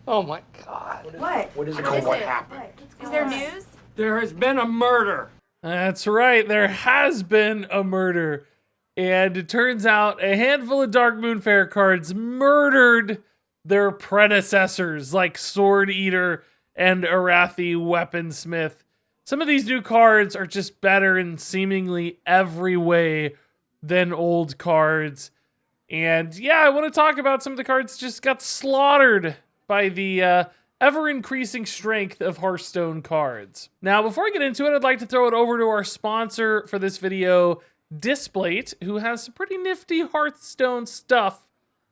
Oh my God. What? What is it? What happened? Is there news? There has been a murder. That's right, there has been a murder. And it turns out a handful of Darkmoon Faire cards murdered their predecessors like Sword Eater and Arathi Weaponsmith. Some of these new cards are just better in seemingly every way than old cards. And yeah, I want to talk about some of the cards just got slaughtered by the ever-increasing strength of Hearthstone cards. Now, before I get into it, I'd like to throw it over to our sponsor for this video, Displate, who has some pretty nifty Hearthstone stuff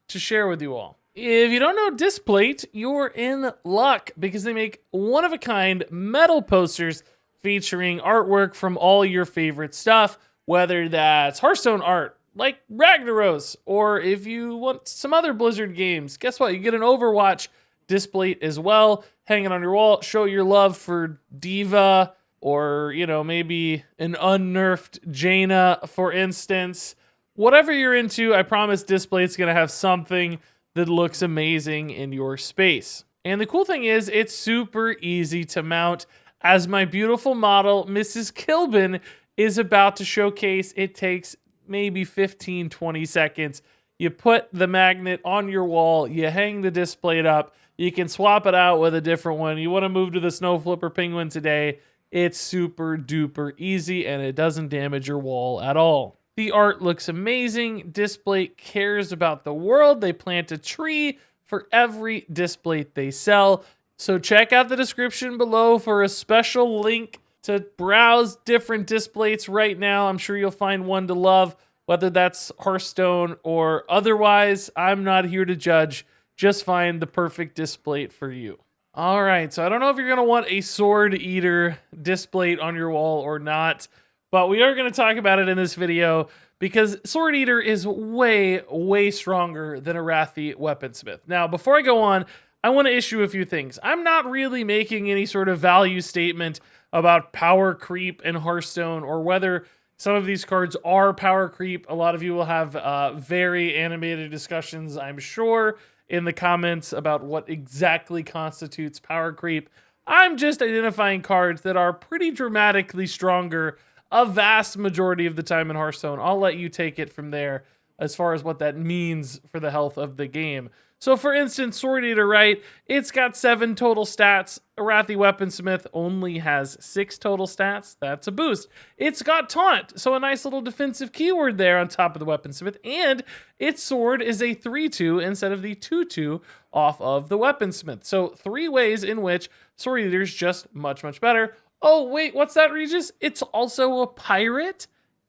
to share with you all. If you don't know Displate, you're in luck because they make one-of-a-kind metal posters featuring artwork from all your favorite stuff, whether that's Hearthstone art, like Ragnaros, or if you want some other Blizzard games, guess what? You get an Overwatch Displate as well, hanging on your wall. Show your love for Diva, or, you know, maybe an unnerfed Jaina, for instance. Whatever you're into, I promise Displate's going to have something that looks amazing in your space. And the cool thing is, it's super easy to mount. As my beautiful model, Mrs. Kilbin, is about to showcase, it takes maybe 15, 20 seconds. You put the magnet on your wall, you hang the Displate up, you can swap it out with a different one. You want to move to the Snow Flipper Penguin today, it's super duper easy and it doesn't damage your wall at all. The art looks amazing. Displate cares about the world. They plant a tree for every Displate they sell. So check out the description below for a special link to browse different Displates right now. I'm sure you'll find one to love, whether that's Hearthstone or otherwise. I'm not here to judge. Just find the perfect Displate for you. All right, so I don't know if you're going to want a Sword Eater Displate on your wall or not, but we are going to talk about it in this video because Sword Eater is way, way stronger than Arathi Weaponsmith. Now, before I go on, I want to issue a few things. I'm not really making any sort of value statement about power creep in Hearthstone or whether some of these cards are power creep. A lot of you will have very animated discussions, I'm sure, in the comments about what exactly constitutes power creep. I'm just identifying cards that are pretty dramatically stronger a vast majority of the time in Hearthstone. I'll let you take it from there as far as what that means for the health of the game. So for instance, Sword Eater, right? It's got 7 total stats. Arathi Weaponsmith only has 6 total stats. That's a boost. It's got Taunt, so a nice little defensive keyword there on top of the Weaponsmith. And its sword is a 3-2 instead of the 2-2 off of the Weaponsmith. So 3 ways in which Sword Eater's just much, much better. Oh, wait, what's that, Regis? It's also a pirate?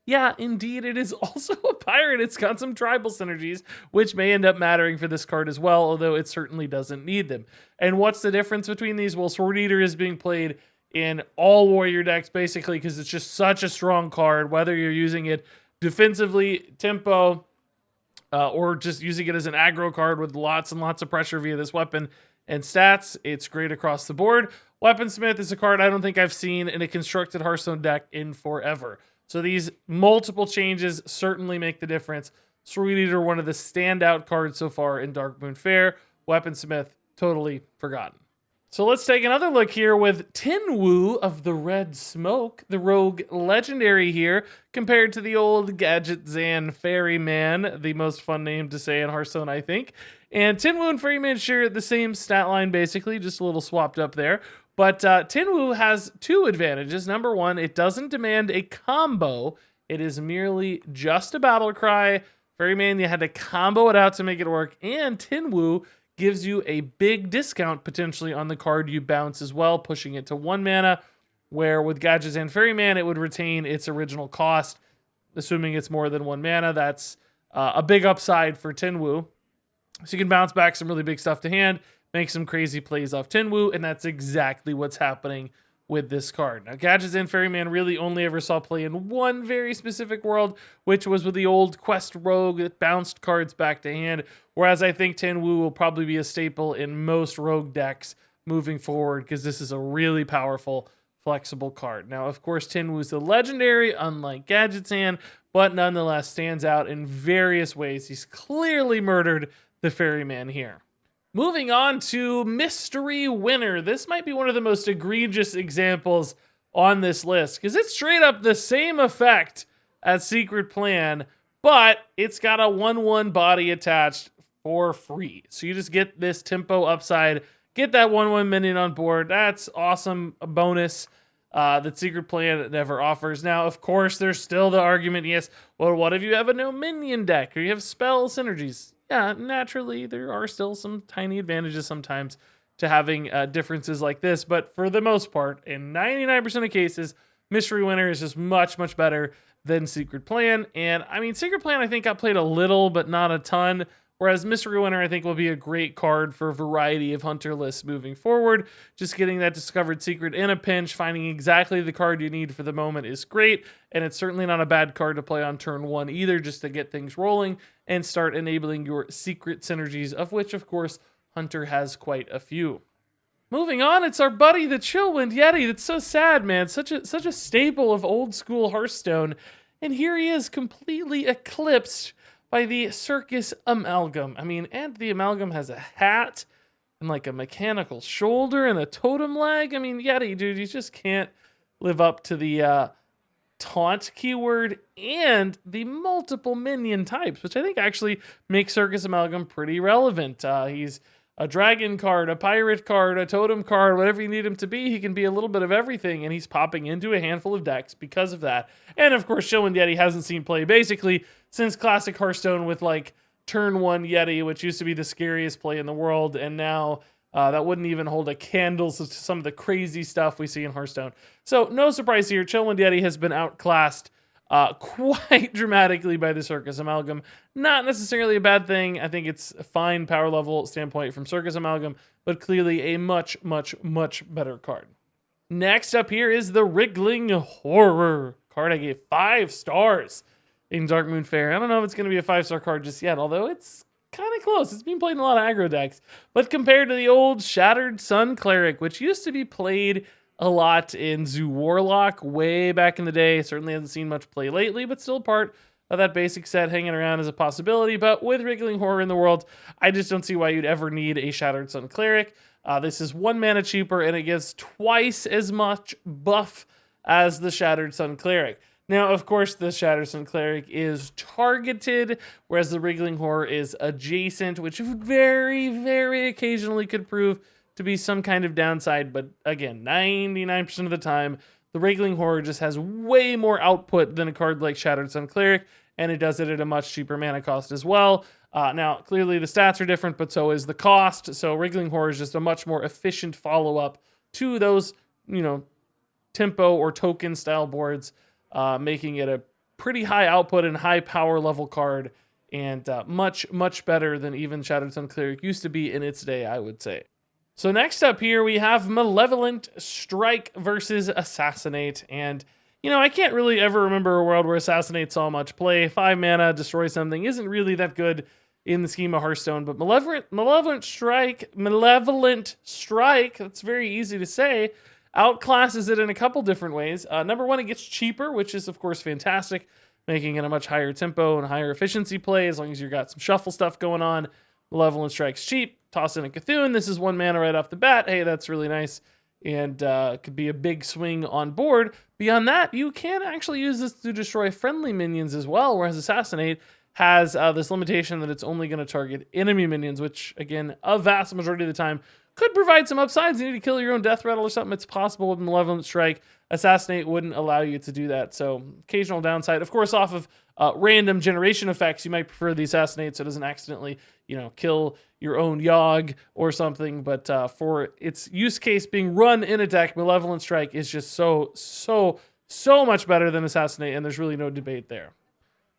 Yeah, indeed, it is also a pirate. It's got some tribal synergies, which may end up mattering for this card as well, although it certainly doesn't need them. And what's the difference between these? Well, Sword Eater is being played in all warrior decks, basically, because it's just such a strong card, whether you're using it defensively, tempo, or just using it as an aggro card with lots and lots of pressure via this weapon and stats. It's great across the board. Weaponsmith is a card I don't think I've seen in a constructed Hearthstone deck in forever. So these multiple changes certainly make the difference. Sword Eater, one of the standout cards so far in Darkmoon Faire. Weaponsmith, totally forgotten. So let's take another look here with Tinwu of the Red Smoke, the rogue legendary here, compared to the old Gadget Zan Ferryman, the most fun name to say in Hearthstone, I think. And Tinwu and Ferryman share the same stat line, basically, just a little swapped up there. But Tinwu has 2 advantages. Number 1, it doesn't demand a combo. It is merely just a battle cry. Ferryman, you had to combo it out to make it work. And Tinwu gives you a big discount potentially on the card you bounce as well, pushing it to 1 mana, where with Gadgets and Ferryman, it would retain its original cost, assuming it's more than 1 mana. That's a big upside for Tinwu. So you can bounce back some really big stuff to hand, make some crazy plays off Tinwu, and that's exactly what's happening with this card. Now, Gadgets and Ferryman really only ever saw play in one very specific world, which was with the old Quest Rogue that bounced cards back to hand, whereas I think Tinwu will probably be a staple in most Rogue decks moving forward, because this is a really powerful, flexible card. Now, of course, Tinwu's a legendary, unlike Gadgetzan, but nonetheless stands out in various ways. He's clearly murdered the Ferryman here. Moving on to Mystery Winner. This might be one of the most egregious examples on this list because it's straight up the same effect as Secret Plan, but it's got a 1/1 body attached for free. So you just get this tempo upside, get that 1/1 minion on board. That's awesome. A bonus that Secret Plan never offers. Now, of course, there's still the argument, yes, well, what if you have a no minion deck or you have spell synergies? Yeah, naturally, there are still some tiny advantages sometimes to having differences like this. But for the most part, in 99% of cases, Mystery Winner is just much, much better than Secret Plan. And I mean, Secret Plan, I think got played a little, but not a ton. Whereas Mystery Winner, I think, will be a great card for a variety of hunter lists moving forward. Just getting that discovered secret in a pinch, finding exactly the card you need for the moment is great. And it's certainly not a bad card to play on turn 1 either, just to get things rolling and start enabling your secret synergies, of which, of course, Hunter has quite a few. Moving on, it's our buddy, the Chillwind Yeti. That's so sad, man. Such a staple of old school Hearthstone. And here he is, completely eclipsed by the Circus Amalgam. I mean, and the Amalgam has a hat and like a mechanical shoulder and a totem leg. I mean, Yeti, dude, you just can't live up to the taunt keyword and the multiple minion types, which I think actually makes Circus Amalgam pretty relevant. He's a dragon card, a pirate card, a totem card, whatever you need him to be. He can be a little bit of everything, and he's popping into a handful of decks because of that. And of course, Chillwind Yeti hasn't seen play basically since Classic Hearthstone with like turn 1 Yeti, which used to be the scariest play in the world, and now that wouldn't even hold a candle to some of the crazy stuff we see in Hearthstone. So no surprise here, Chillwind Yeti has been outclassed quite dramatically by the Circus Amalgam. Not necessarily a bad thing. I think it's a fine power level standpoint from Circus Amalgam, but clearly a much, much, much better card. Next up here is the Wriggling Horror card. I gave 5 stars in Darkmoon Faire. I don't know if it's going to be a 5-star card just yet, although it's kind of close. It's been played in a lot of aggro decks. But compared to the old Shattered Sun Cleric, which used to be played a lot in Zoo Warlock way back in the day. Certainly hasn't seen much play lately, but still part of that basic set hanging around as a possibility. But with Wriggling Horror in the world, I just don't see why you'd ever need a Shattered Sun Cleric. This is 1 mana cheaper, and it gives twice as much buff as the Shattered Sun Cleric. Now, of course, the Shattered Sun Cleric is targeted, whereas the Wriggling Horror is adjacent, which very, very occasionally could prove to be some kind of downside, but again, 99% of the time, the Wriggling Horror just has way more output than a card like Shattered Sun Cleric, and it does it at a much cheaper mana cost as well. Now, clearly the stats are different, but so is the cost, so Wriggling Horror is just a much more efficient follow-up to those, tempo or token style boards, making it a pretty high output and high power level card, and much, much better than even Shattered Sun Cleric used to be in its day, I would say. So next up here, we have Malevolent Strike versus Assassinate. And, I can't really ever remember a world where Assassinate saw much play. 5 mana, destroy something isn't really that good in the scheme of Hearthstone. But Malevolent Strike, that's very easy to say, outclasses it in a couple different ways. Number 1, it gets cheaper, which is, of course, fantastic, making it a much higher tempo and higher efficiency play as long as you've got some shuffle stuff going on. Malevolent Strike's cheap. Toss in a Cthulhu. This is 1 mana right off the bat. Hey, that's really nice. And could be a big swing on board. Beyond that, you can actually use this to destroy friendly minions as well, whereas Assassinate has this limitation that it's only going to target enemy minions, which, again, a vast majority of the time could provide some upsides. You need to kill your own Death Rattle or something. It's possible with Malevolent Strike. Assassinate wouldn't allow you to do that. So, occasional downside. Of course, off of random generation effects, you might prefer the Assassinate so it doesn't accidentally, kill your own Yogg or something. But for its use case being run in a deck, Malevolent Strike is just so much better than Assassinate, and there's really no debate there.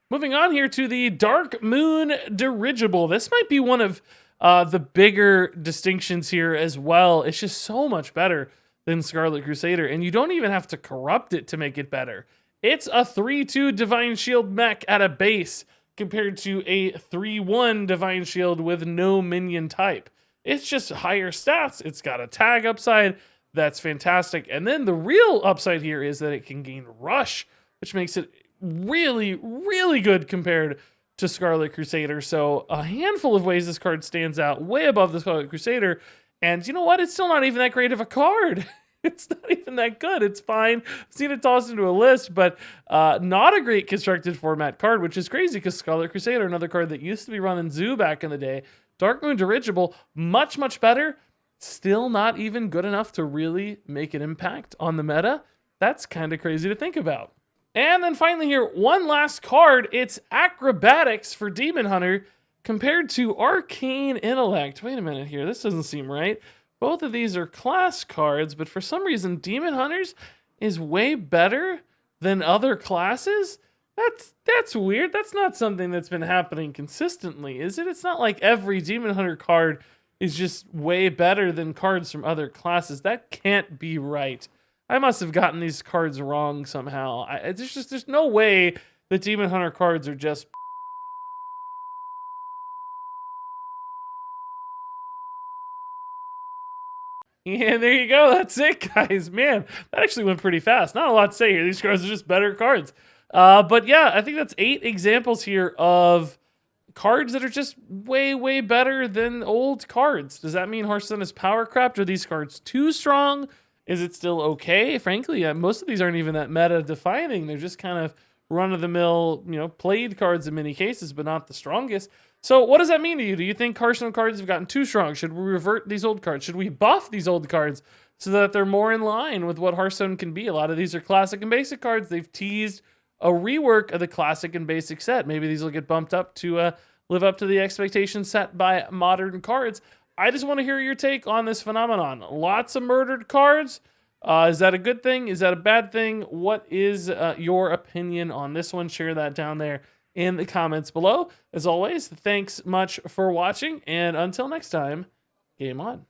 Moving on here to the Darkmoon Dirigible. This might be one of the bigger distinctions here as well. It's just so much better than Scarlet Crusader, and you don't even have to corrupt it to make it better. It's a 3/2 Divine Shield mech at a base compared to a 3/1 Divine Shield with no minion type. It's just higher stats. It's got a tag upside. That's fantastic. And then the real upside here is that it can gain Rush, which makes it really, really good compared to Scarlet Crusader. So a handful of ways this card stands out way above the Scarlet Crusader. And you know what? It's still not even that great of a card. It's not even that good. It's fine. I've seen it tossed into a list, but not a great constructed format card, which is crazy because Scarlet Crusader, another card that used to be run in Zoo back in the day. Darkmoon Dirigible, much, much better. Still not even good enough to really make an impact on the meta. That's kind of crazy to think about. And then finally here, one last card. It's Acrobatics for Demon Hunter compared to Arcane Intellect. Wait a minute here. This doesn't seem right. Both of these are class cards, but for some reason, Demon Hunters is way better than other classes? That's weird. That's not something that's been happening consistently, is it? It's not like every Demon Hunter card is just way better than cards from other classes. That can't be right. I must have gotten these cards wrong somehow. There's no way that Demon Hunter cards are just... Yeah, there you go. That's it, guys. Man, that actually went pretty fast. Not a lot to say here. These cards are just better cards. But yeah, I think that's 8 examples here of cards that are just way, way better than old cards. Does that mean Hearthstone is power crapped? Are these cards too strong? Is it still okay? Frankly, most of these aren't even that meta defining. They're just kind of run-of-the-mill, played cards in many cases, but not the strongest. So what does that mean to you? Do you think Hearthstone cards have gotten too strong? Should we revert these old cards? Should we buff these old cards so that they're more in line with what Hearthstone can be? A lot of these are classic and basic cards. They've teased a rework of the classic and basic set. Maybe these will get bumped up to live up to the expectations set by modern cards. I just want to hear your take on this phenomenon. Lots of murdered cards. Is that a good thing? Is that a bad thing? What is your opinion on this one? Share that down there in the comments below. As always, thanks much for watching, and until next time, game on.